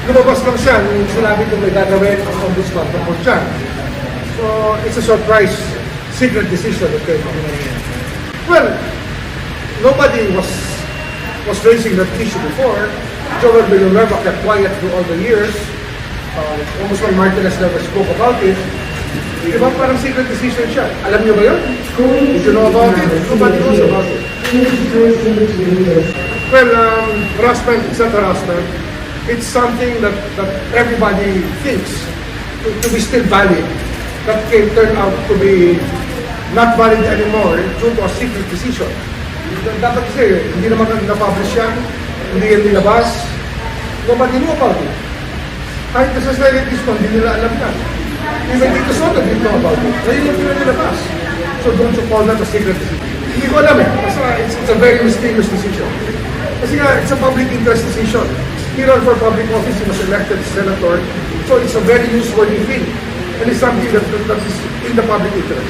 lumabas lang siya nung sinabi ko may gagawin ang ombudsman tungkol dyan. So, it's a surprise, secret decision that came out. Well, nobody was raising that issue before. Joel Villanueva kept quiet through all the years. Ombudsman Martinez never spoke about it. Diba parang secret decision siya? Alam niyo ba yun? Did you know about it? Nobody knows about it. Well, harassment, it's not harassment. It's something that everybody thinks to be still valid. That can turn out to be not valid anymore due to a secret decision. Dapat kasi, hindi naman na-publish yan, hindi yan nilabas. Nobody knew about it. Kahit sa scientists ko, hindi nila alam yan. Even dito sa atin, hindi know about it. Ngayon yung nila nilabas. So don't you call that a secret decision? Hindi ko alam eh. Basta it's a very mysterious decision. Kasi nga, it's a public interest decision. He ran for public office, he was elected senator. So it's a very newsworthy thing. And it's something that is in the public interest.